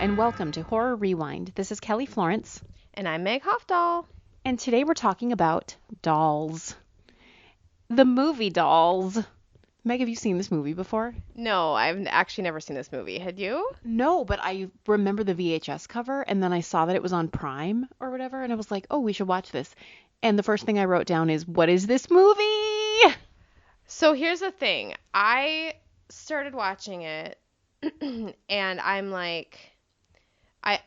and welcome to Horror Rewind. This is Kelly Florence, And I'm Meg Hofdahl. and today we're talking about Dolls. The movie Dolls. Meg, have you seen this movie before? No, I've actually never seen this movie. Had you? No, but I remember the VHS cover, and then I saw that it was on Prime or whatever, and I was like, oh, we should watch this. And the first thing I wrote down is, what is this movie? So here's the thing. I started watching it, and I'm like,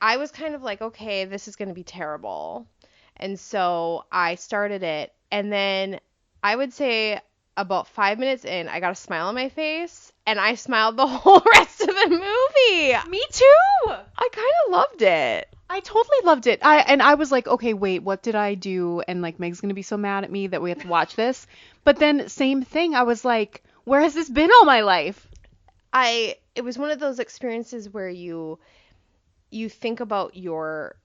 I was kind of like, okay, this is going to be terrible. And so I started it, and then I would say about 5 minutes in, I got a smile on my face, and I smiled the whole rest of the movie. Me too! I kind of loved it. I totally loved it. I was like, okay, wait, what did I do? And like Meg's gonna be so mad at me that we have to watch this. But then same thing, I was like, where has this been all my life? It was one of those experiences where you think about your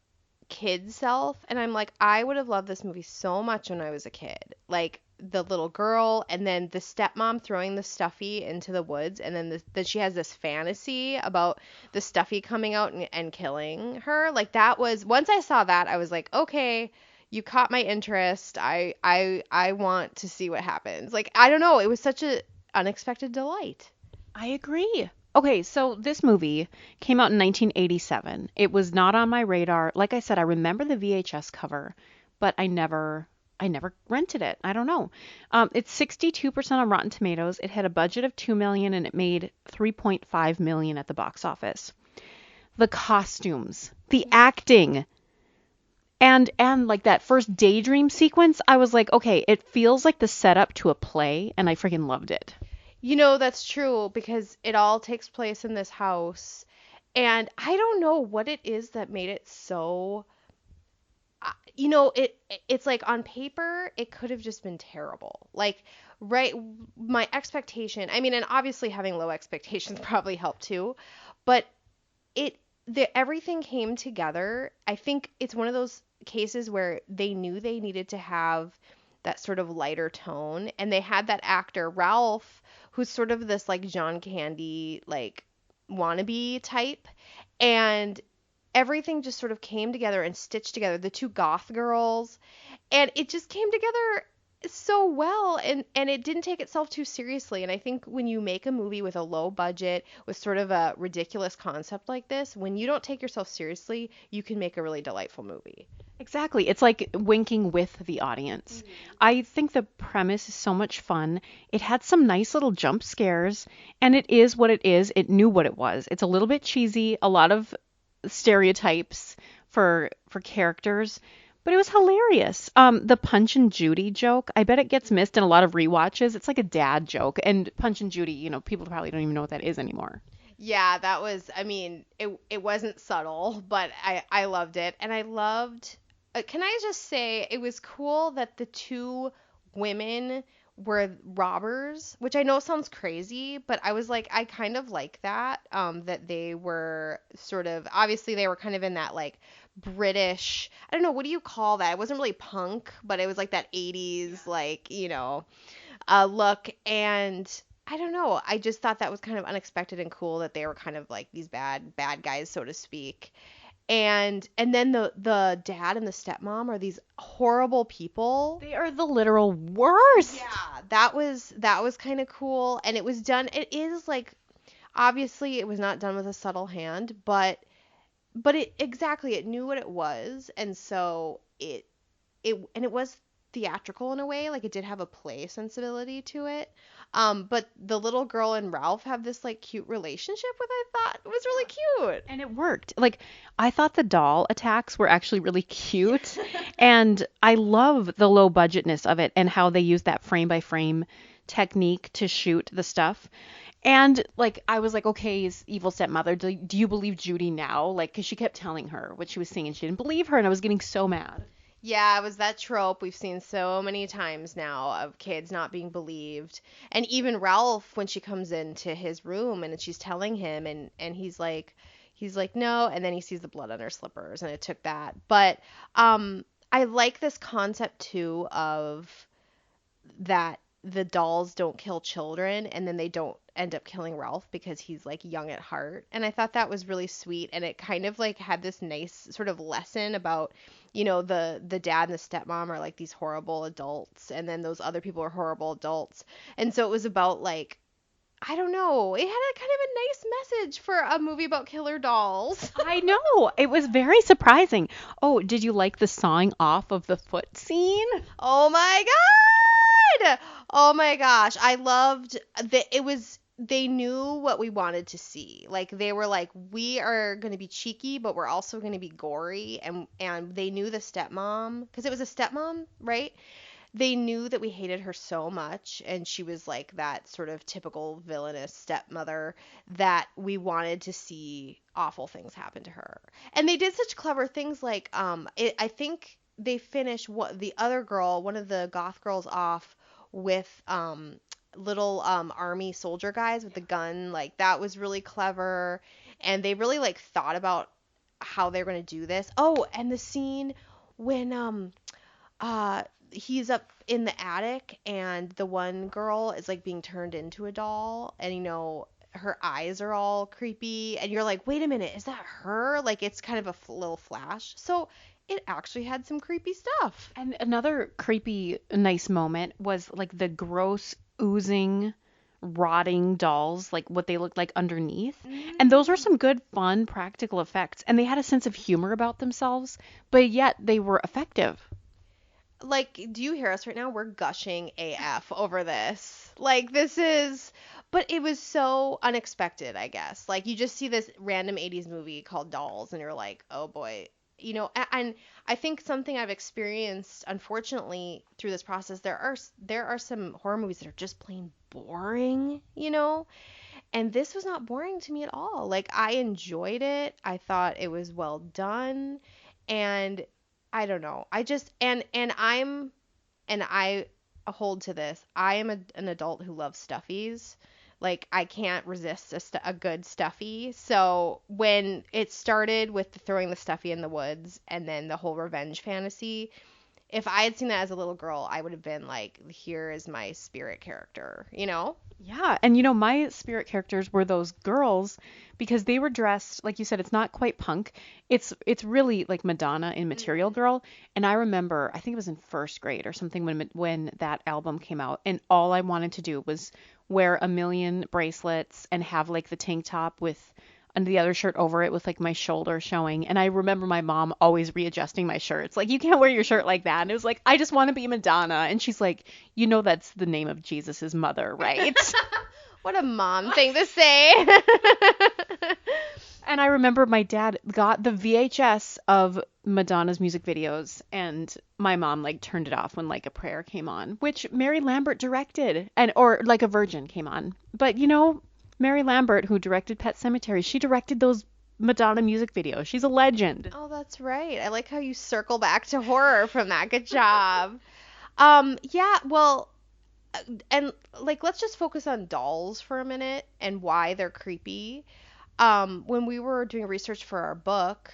kid self, and I'm like, I would have loved this movie so much when I was a kid. Like the little girl, and then the stepmom throwing the stuffy into the woods, and then that she has this fantasy about the stuffy coming out and killing her. Like that was, once I saw that, I was like, okay, you caught my interest. I want to see what happens. Like, I don't know, it was such a unexpected delight. I agree. Okay, so this movie came out in 1987. It was not on my radar. Like I said, I remember the VHS cover, but I never rented it. I don't know. It's 62% on Rotten Tomatoes. It had a budget of $2 million and it made $3.5 million at the box office. The costumes, the acting, and like that first daydream sequence, I was like, okay, it feels like the setup to a play, and I freaking loved it. You know, that's true because it all takes place in this house. And I don't know what it is that made it so, it's like on paper, it could have just been terrible. Like, right, my expectation, I mean, and obviously having low expectations probably helped too, but everything came together. I think it's one of those cases where they knew they needed to have that sort of lighter tone, and they had that actor Ralph, who's sort of this like John Candy like wannabe type, and everything just sort of came together and stitched together, the two goth girls, and it just came together so well, and it didn't take itself too seriously. And I think when you make a movie with a low budget with sort of a ridiculous concept like this, when you don't take yourself seriously, you can make a really delightful movie. Exactly. It's like winking with the audience. I think the premise is so much fun. It had some nice little jump scares, and it is what it is. It knew what it was. It's a little bit cheesy, a lot of stereotypes for characters, but it was hilarious. The Punch and Judy joke, I bet it gets missed in a lot of rewatches. It's like a dad joke, and Punch and Judy, people probably don't even know what that is anymore. Yeah, that was, I mean, it wasn't subtle, but I loved it. And I loved, can I just say, it was cool that the two women were robbers, which I know sounds crazy, but I was like, I kind of like that, that they were sort of, obviously they were kind of in that like British, I don't know, what do you call that? It wasn't really punk, but it was like that 80s, like, look. And I don't know. I just thought that was kind of unexpected and cool that they were kind of like these bad guys, so to speak. And then the dad and the stepmom are these horrible people. They are the literal worst. Yeah, that was kind of cool, and it was done. It is like, obviously it was not done with a subtle hand, but it knew what it was, and so it was theatrical in a way, like it did have a play sensibility to it. But the little girl and Ralph have this like cute relationship, with I thought was really cute. And it worked. Like, I thought the doll attacks were actually really cute. And I love the low budgetness of it and how they use that frame by frame technique to shoot the stuff. And like, I was like, okay, evil stepmother, do you believe Judy now? Like, because she kept telling her what she was seeing and she didn't believe her. And I was getting so mad. Yeah, it was that trope we've seen so many times now of kids not being believed. And even Ralph, when she comes into his room and she's telling him, and he's like no, and then he sees the blood on her slippers, and it took that. But I like this concept too of that the dolls don't kill children, and then they don't end up killing Ralph because he's like young at heart. And I thought that was really sweet, and it kind of like had this nice sort of lesson about, the dad and the stepmom are like these horrible adults, and then those other people are horrible adults. And so it was about like, I don't know, it had a kind of a nice message for a movie about killer dolls. I know. It was very surprising. Oh, did you like the sawing off of the foot scene? Oh my God! Oh my gosh. I loved that they knew what we wanted to see. Like they were like, we are going to be cheeky, but we're also going to be gory. And they knew the stepmom, because it was a stepmom, right? They knew that we hated her so much, and she was like that sort of typical villainous stepmother, that we wanted to see awful things happen to her. And they did such clever things like I think they finished what the other girl, one of the goth girls, off with little army soldier guys with the gun. Like that was really clever, and they really like thought about how they're going to do this. Oh, and the scene when he's up in the attic and the one girl is like being turned into a doll, and her eyes are all creepy, and you're like, wait a minute, is that her? Like it's kind of a little flash. So it actually had some creepy stuff. And another creepy, nice moment was like the gross, oozing, rotting dolls, like what they looked like underneath. And those were some good, fun, practical effects. And they had a sense of humor about themselves, but yet they were effective. Like, do you hear us right now? We're gushing AF over this. Like, but it was so unexpected, I guess. Like, you just see this random 80s movie called Dolls, and you're like, oh boy. And I think something I've experienced, unfortunately, through this process, there are some horror movies that are just plain boring, and this was not boring to me at all. Like, I enjoyed it. I thought it was well done, and I don't know. I just I hold to this. I am an adult who loves stuffies. Like I can't resist a good stuffy. So when it started with throwing the stuffy in the woods and then the whole revenge fantasy, if I had seen that as a little girl, I would have been like, here is my spirit character, Yeah, and my spirit characters were those girls because they were dressed, like you said, it's not quite punk. It's really like Madonna in Material Girl. And I remember, I think it was in first grade or something when that album came out, and all I wanted to do was wear a million bracelets and have like the tank top with and the other shirt over it with like my shoulder showing. And I remember my mom always readjusting my shirts. Like, you can't wear your shirt like that. And it was like, I just want to be Madonna. And she's like, that's the name of Jesus's mother, right? What a mom thing to say. And I remember my dad got the VHS of Madonna's music videos, and my mom like turned it off when like a prayer came on, which Mary Lambert directed, or like a virgin came on. But Mary Lambert, who directed Pet Sematary, she directed those Madonna music videos. She's a legend. Oh, that's right. I like how you circle back to horror from that. Good job. Yeah, well, and like let's just focus on dolls for a minute and why they're creepy. When we were doing research for our book,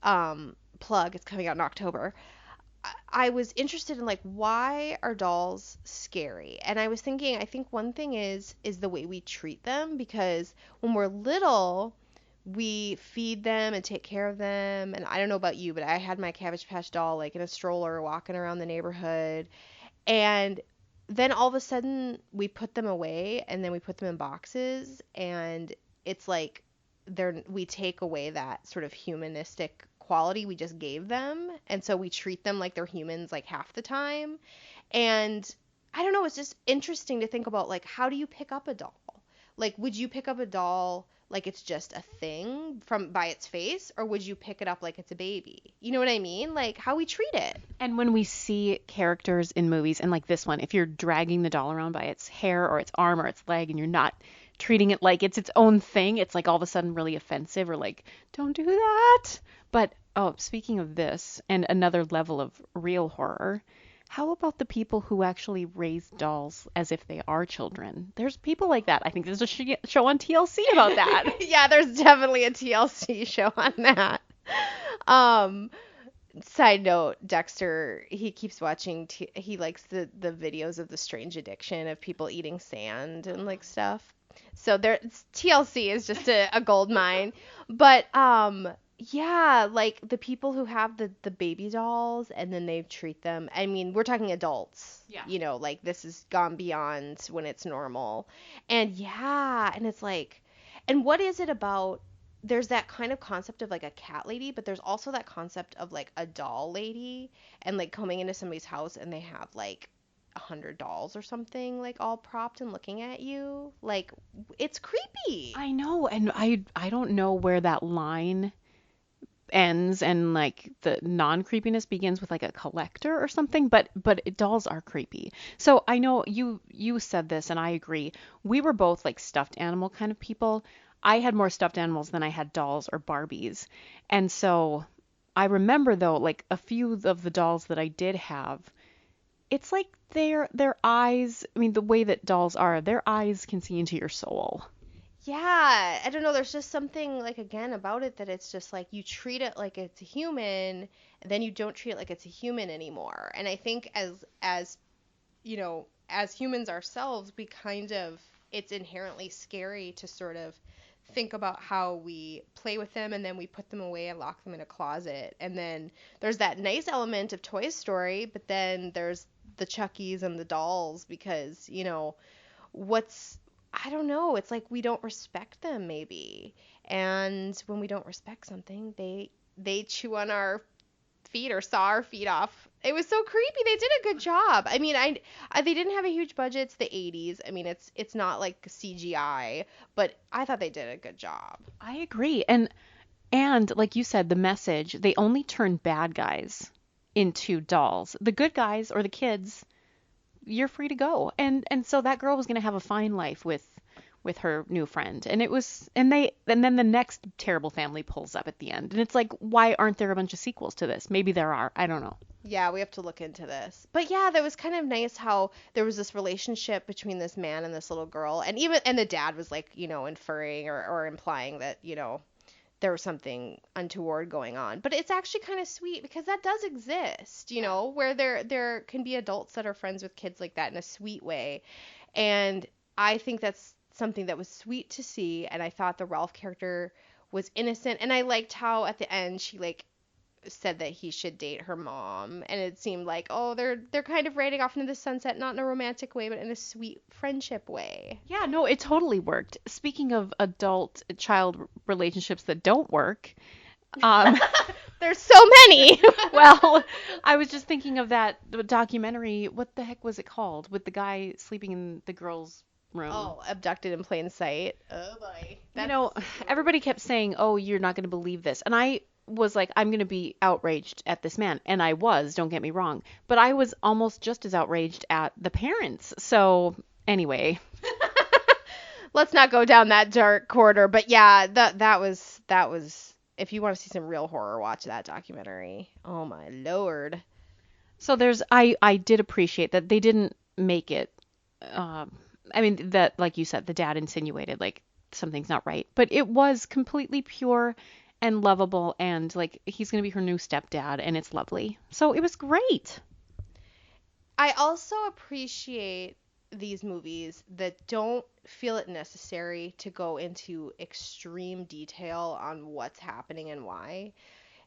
Plug, it's coming out in October, I was interested in like, why are dolls scary? And I was thinking, I think one thing is the way we treat them, because when we're little, we feed them and take care of them. And I don't know about you, but I had my Cabbage Patch doll like in a stroller walking around the neighborhood. And then all of a sudden we put them away, and then we put them in boxes, and it's like we take away that sort of humanistic quality we just gave them, and so we treat them like they're humans like half the time. And I don't know, it's just interesting to think about, like, how do you pick up a doll? Like, would you pick up a doll like it's just a thing by its face, or would you pick it up like it's a baby? You know what I mean? Like, how we treat it. And when we see characters in movies, and like this one, if you're dragging the doll around by its hair or its arm or its leg and you're not treating it like it's its own thing, it's like all of a sudden really offensive, or like, don't do that. But speaking of this and another level of real horror, how about the people who actually raise dolls as if they are children? There's people like that. I think there's a show on TLC about that. Yeah, there's definitely a TLC show on that. Side note, Dexter, he keeps watching, he likes the videos of the strange addiction of people eating sand and like stuff. So there, TLC is just a gold mine. But yeah, like the people who have the baby dolls and then they treat them. I mean, we're talking adults. Yeah. You know, like this has gone beyond when it's normal. And yeah, and it's like, and what is it about? There's that kind of concept of like a cat lady, but there's also that concept of like a doll lady and like coming into somebody's house and they have like 100 dolls or something like all propped and looking at you. Like it's creepy. I know, and I don't know where that line ends and like the non-creepiness begins with like a collector or something, but dolls are creepy. So I know you said this and I agree. We were both like stuffed animal kind of people. I had more stuffed animals than I had dolls or Barbies. And so I remember though like a few of the dolls that I did have, it's like their eyes, I mean the way that dolls are, their eyes can see into your soul. Yeah, I don't know. There's just something like again about it that it's just like you treat it like it's a human, and then you don't treat it like it's a human anymore. And I think as you know, as humans ourselves, we kind of it's inherently scary to sort of think about how we play with them and then we put them away and lock them in a closet. And then there's that nice element of Toy Story, but then there's the Chuckies and the dolls because, you know, what's I don't know, it's like we don't respect them maybe. And when we don't respect something, they chew on our feet or saw our feet off. It was so creepy. They did a good job. I mean, I they didn't have a huge budget. It's the 80s. I mean, it's not like CGI, but I thought they did a good job. I agree. And like you said, the message, they only turn bad guys into dolls. The good guys or the kids, you're free to go. And so that girl was going to have a fine life with her new friend. And it was and then the next terrible family pulls up at the end. And it's like, why aren't there a bunch of sequels to this? Maybe there are. I don't know. Yeah, we have to look into this. But yeah, that was kind of nice how there was this relationship between this man and this little girl. And the dad was like, you know, inferring or implying that, you know, there was something untoward going on. But it's actually kind of sweet because that does exist, you know, where there can be adults that are friends with kids like that in a sweet way. And I think that's something that was sweet to see. And I thought the Ralph character was innocent. And I liked how at the end she like said that he should date her mom. And it seemed like, oh, they're kind of riding off into the sunset, not in a romantic way, but in a sweet friendship way. Yeah, no, it totally worked. Speaking of adult child relationships that don't work, um, There's so many. well, I was just thinking of that documentary. What the heck was it called? With the guy sleeping in the girl's room. Oh, abducted in plain sight. Oh boy. You know, everybody kept saying, "Oh, you're not going to believe this," and I was like, "I'm going to be outraged at this man," and I was. Don't get me wrong, but I was almost just as outraged at the parents. So anyway, Let's not go down that dark corridor, but yeah, that was if you want to see some real horror, watch that documentary. Oh my lord. so there's I did appreciate that they didn't make it. Um, I mean that, like you said, the dad insinuated like something's not right, but it was completely pure and lovable, and like he's gonna be her new stepdad, and it's lovely. So it was great. I also appreciate these movies that don't feel it necessary to go into extreme detail on what's happening and why.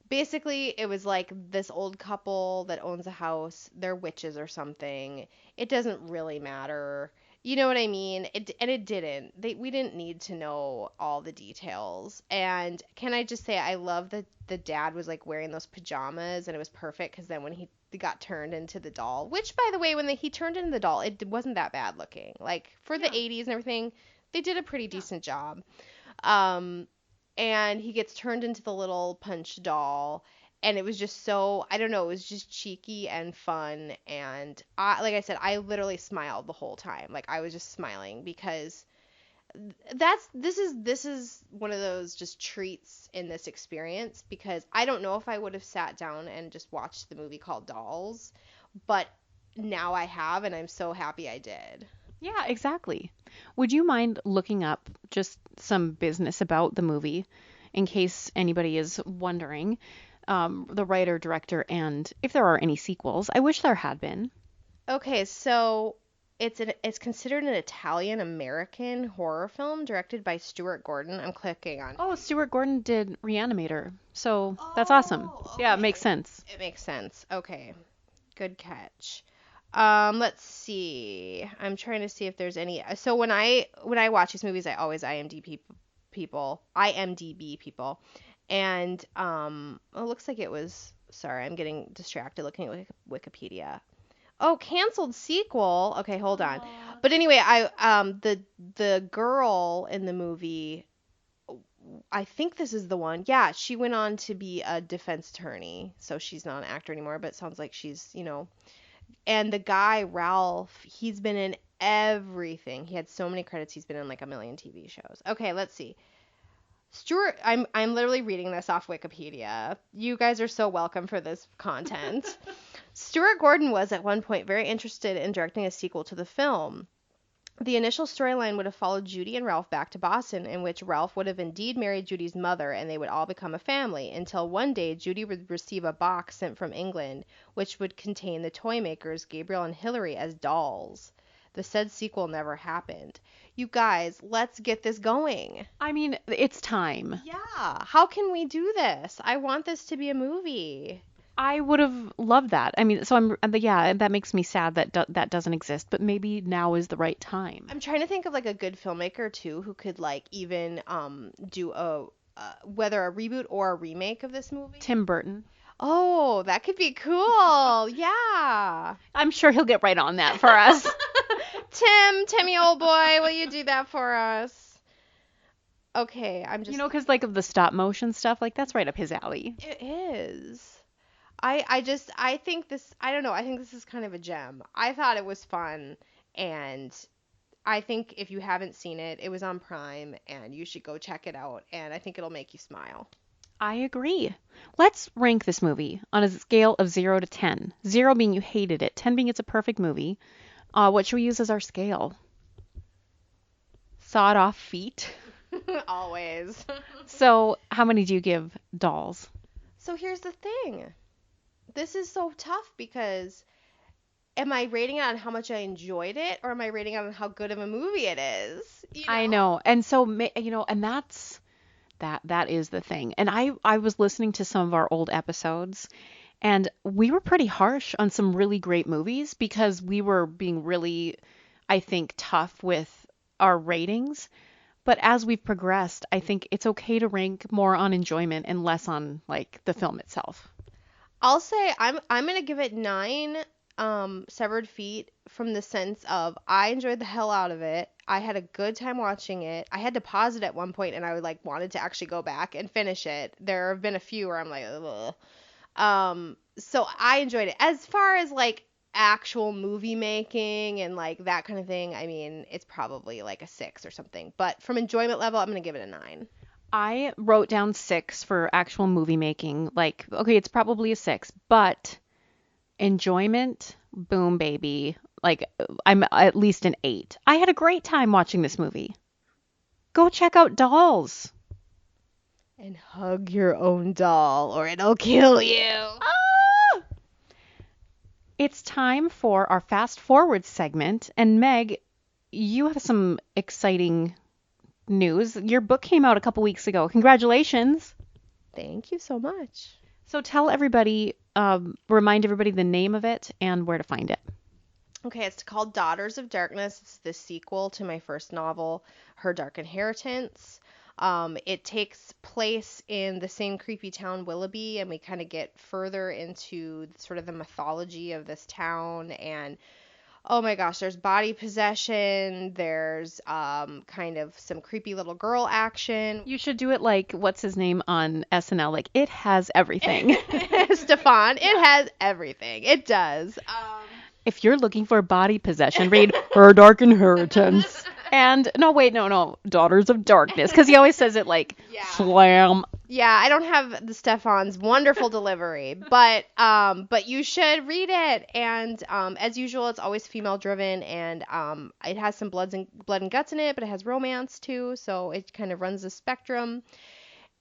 Basically, it was like this old couple that owns a house, they're witches or something. It doesn't really matter. You know what I mean? And it didn't. We didn't need to know all the details. And can I just say I love that the dad was like wearing those pajamas and it was perfect because then when he got turned into the doll, which by the way, when he turned into the doll, it wasn't that bad looking. Like for the Yeah. 80s and everything, they did a pretty Yeah. decent job. Um, and he gets turned into the little punch doll and it was just so I don't know, it was just cheeky and fun and like I said, I literally smiled the whole time. Like I was just smiling because this is one of those just treats in this experience because I don't know if I would have sat down and just watched the movie called Dolls, but now I have and I'm so happy I did. Yeah, exactly. Would you mind looking up just some business about the movie in case anybody is wondering? The writer, director, and if there are any sequels. I wish there had been. Okay, so It's considered an Italian American horror film directed by Stuart Gordon. I'm clicking on. Oh, Stuart Gordon did Reanimator. So that's awesome. Yeah, it makes sense. It makes sense. Okay. Good catch. Let's see. I'm trying to see if there's any. So when I watch these movies, I always IMDb people, and it looks like it was. Sorry, I'm getting distracted looking at Wikipedia. Oh, canceled sequel. Okay, hold on. But anyway, the girl in the movie, I think this is the one. Yeah, she went on to be a defense attorney, so she's not an actor anymore. But it sounds like she's. And the guy, Ralph, he's been in everything. He had so many credits. He's been in like a million TV shows. Okay, let's see. Stuart, I'm literally reading this off Wikipedia. You guys are so welcome for this content. Stuart Gordon was at one point very interested in directing a sequel to the film. The initial storyline would have followed Judy and Ralph back to Boston, in which Ralph would have indeed married Judy's mother and they would all become a family, until one day Judy would receive a box sent from England, which would contain the toy makers Gabriel and Hilary as dolls. The said sequel never happened. You guys, let's get this going. I mean, it's time. Yeah, how can we do this? I want this to be a movie. I would have loved that. I mean, so yeah, that makes me sad that that doesn't exist, but maybe now is the right time. I'm trying to think of like a good filmmaker too who could like even do a whether a reboot or a remake of this movie. Tim Burton. Oh, that could be cool. Yeah. I'm sure he'll get right on that for us. Timmy old boy, will you do that for us? Okay, I'm just because like of the stop motion stuff, like that's right up his alley. It is. I think this, I don't know, I think this is kind of a gem. I thought it was fun, and I think if you haven't seen it, it was on Prime, and you should go check it out, and I think it'll make you smile. I agree. Let's rank this movie on a scale of 0 to 10. 0 being you hated it, 10 being it's a perfect movie. What should we use as our scale? Sawed off feet? Always. So, how many do you give Dolls? So here's the thing. This is so tough because am I rating it on how much I enjoyed it, or am I rating it on how good of a movie it is? I know. And so, and that is the thing. And I was listening to some of our old episodes, and we were pretty harsh on some really great movies because we were being really, I think, tough with our ratings. But as we've progressed, I think it's okay to rank more on enjoyment and less on like the film itself. I'll say I'm gonna give it 9 severed feet from the sense of I enjoyed the hell out of it. I had a good time watching it. I had to pause it at one point and I would like wanted to actually go back and finish it. There have been a few where I'm like, ugh. So I enjoyed it. As far as like actual movie making and like that kind of thing, I mean, it's probably like a 6 or something. But from enjoyment level, I'm gonna give it a 9. I wrote down 6 for actual movie making. Like, okay, it's probably a 6, but enjoyment, boom, baby. Like, I'm at least an 8. I had a great time watching this movie. Go check out Dolls. And hug your own doll or it'll kill you. Ah! It's time for our fast forward segment. And Meg, you have some exciting news. Your book came out a couple weeks ago. Congratulations. Thank you so much. So tell everybody, remind everybody the name of it and where to find it. Okay, it's called Daughters of Darkness. It's the sequel to my first novel, Her Dark Inheritance. It takes place in the same creepy town, Willoughby, and we kind of get further into sort of the mythology of this town. And oh my gosh, there's body possession, there's kind of some creepy little girl action. You should do it like, what's his name on SNL? Like, it has everything. Stefan, it has everything. It does. If you're looking for body possession, read Her Dark Inheritance. And, no, Daughters of Darkness. Because he always says it like, slam. Yeah, I don't have the Stefan's wonderful delivery, but you should read it. And as usual, it's always female driven, and it has some blood and guts in it, but it has romance too, so it kind of runs the spectrum.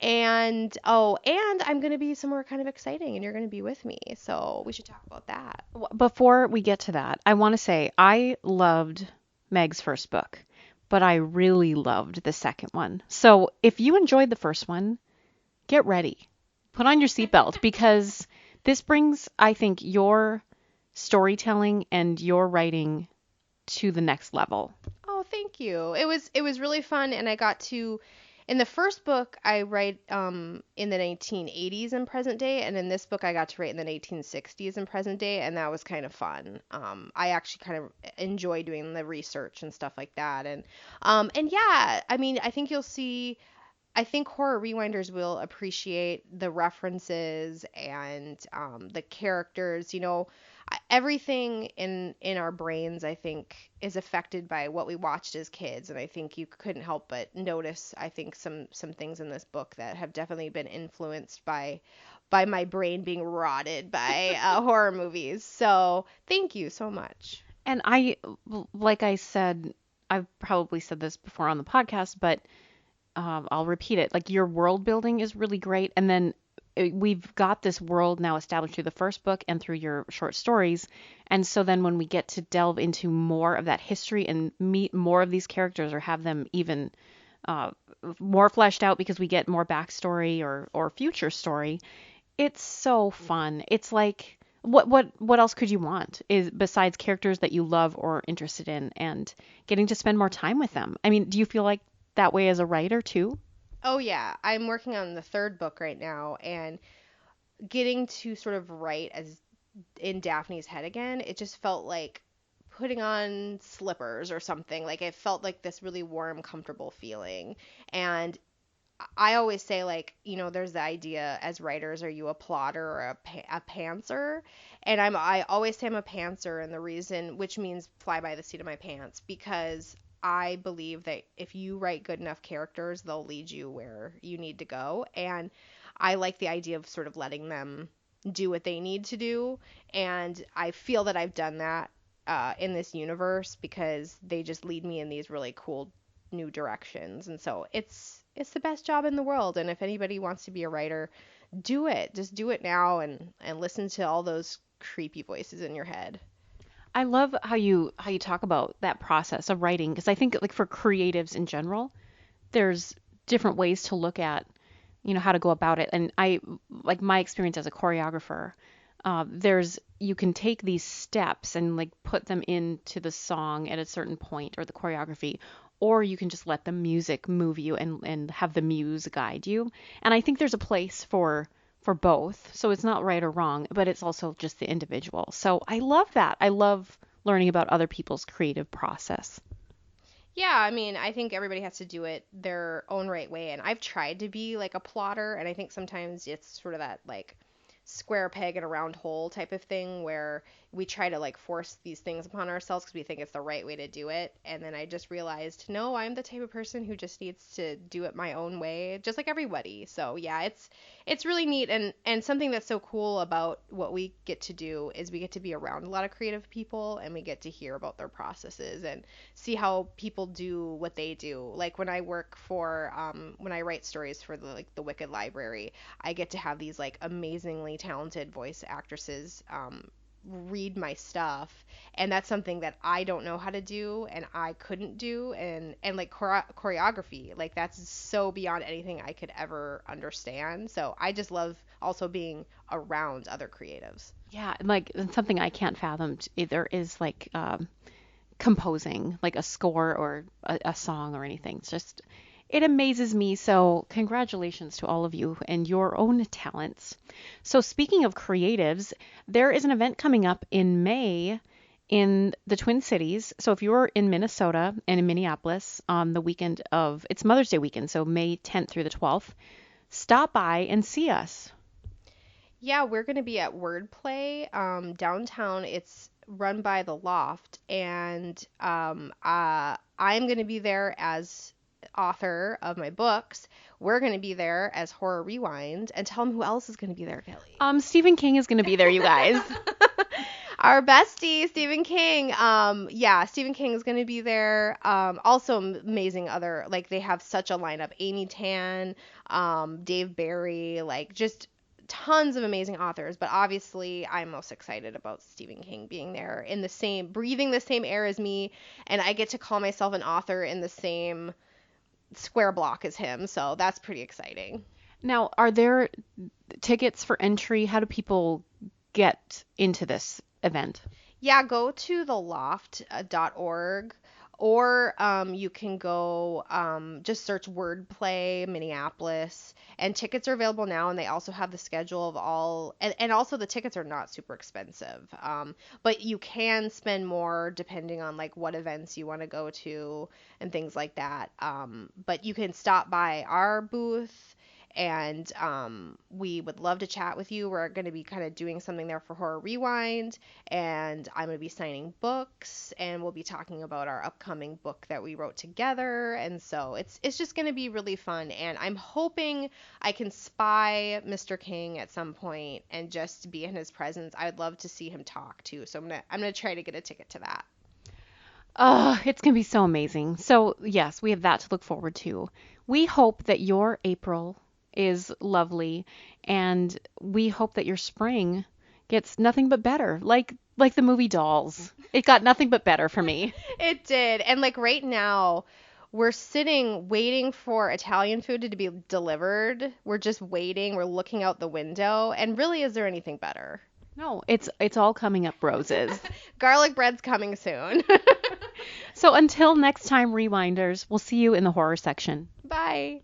And I'm going to be somewhere kind of exciting and you're going to be with me. So we should talk about that. Before we get to that, I want to say I loved Meg's first book, but I really loved the second one. So if you enjoyed the first one, get ready. Put on your seatbelt because this brings, I think, your storytelling and your writing to the next level. Oh, thank you. It was really fun, and I got to in the first book I write in the 1980s and present day, and in this book I got to write in the 1960s and present day, and that was kind of fun. I actually kind of enjoy doing the research and stuff like that, and yeah, I mean, I think you'll see. I think horror rewinders will appreciate the references and the characters. Everything in our brains, I think, is affected by what we watched as kids, and I think you couldn't help but notice. I think some things in this book that have definitely been influenced by my brain being rotted by horror movies. So thank you so much. And like I said, I've probably said this before on the podcast, but I'll repeat it. Like your world building is really great. And then we've got this world now established through the first book and through your short stories. And so then when we get to delve into more of that history and meet more of these characters or have them even uh, more fleshed out because we get more backstory or future story, it's so fun. It's like what else could you want is besides characters that you love or interested in and getting to spend more time with them? I mean, do you feel like that way as a writer too? Oh yeah, I'm working on the third book right now, and getting to sort of write as in Daphne's head again, it just felt like putting on slippers or something. Like it felt like this really warm, comfortable feeling. And I always say, like, there's the idea as writers, are you a plotter or a pantser? And I always say I'm a pantser, and the reason, which means fly by the seat of my pants, because I believe that if you write good enough characters, they'll lead you where you need to go. And I like the idea of sort of letting them do what they need to do. And I feel that I've done that in this universe because they just lead me in these really cool new directions. And so it's the best job in the world. And if anybody wants to be a writer, do it. Just do it now and listen to all those creepy voices in your head. I love how you talk about that process of writing because I think like for creatives in general, there's different ways to look at, how to go about it. And I like my experience as a choreographer, there's you can take these steps and like put them into the song at a certain point or the choreography, or you can just let the music move you and have the muse guide you. And I think there's a place for both. So it's not right or wrong, but it's also just the individual. So I love that. I love learning about other people's creative process. Yeah, I mean, I think everybody has to do it their own right way. And I've tried to be like a plotter, and I think sometimes it's sort of that like square peg in a round hole type of thing where we try to like force these things upon ourselves because we think it's the right way to do it. And then I just realized, no, I'm the type of person who just needs to do it my own way, just like everybody. So yeah, it's really neat, and something that's so cool about what we get to do is we get to be around a lot of creative people, and we get to hear about their processes and see how people do what they do. Like when I work for when I write stories for the Wicked Library, I get to have these like amazingly talented voice actresses read my stuff, and that's something that I don't know how to do and I couldn't do. And like choreography, like that's so beyond anything I could ever understand. So I just love also being around other creatives. Yeah, like and something I can't fathom either is like composing like a score or a song or anything. It's just it amazes me. So congratulations to all of you and your own talents. So speaking of creatives, there is an event coming up in May in the Twin Cities. So if you're in Minnesota and in Minneapolis on the weekend of it's Mother's Day weekend, so May 10th through the 12th, stop by and see us. Yeah, we're going to be at Wordplay downtown. It's run by the Loft, and I'm going to be there as author of my books. We're going to be there as Horror Rewind, and tell them who else is going to be there, Kelly. Stephen King is going to be there, you guys. Our bestie, Stephen King. Yeah, Stephen King is going to be there. Also amazing other, like they have such a lineup. Amy Tan, Dave Barry, like just tons of amazing authors. But obviously, I'm most excited about Stephen King being there in the same, breathing the same air as me, and I get to call myself an author in the same square block as him. So that's pretty exciting. Now, are there tickets for entry? How do people get into this event? Yeah, go to theloft.org or you can go just search Wordplay Minneapolis, and tickets are available now, and they also have the schedule of all, and also the tickets are not super expensive, but you can spend more depending on like what events you want to go to and things like that. But you can stop by our booth, and we would love to chat with you. We're going to be kind of doing something there for Horror Rewind, and I'm going to be signing books, and we'll be talking about our upcoming book that we wrote together. And so it's just going to be really fun, and I'm hoping I can spy Mr. King at some point and just be in his presence. I would love to see him talk too, so I'm going to try to get a ticket to that. Oh, it's going to be so amazing. So, yes, we have that to look forward to. We hope that your April is lovely, and we hope that your spring gets nothing but better. Like the movie Dolls. It got nothing but better for me. It did. And like right now, we're sitting waiting for Italian food to be delivered. We're just waiting. We're looking out the window. And really, is there anything better? No, it's all coming up roses. Garlic bread's coming soon. So until next time, Rewinders, we'll see you in the horror section. Bye.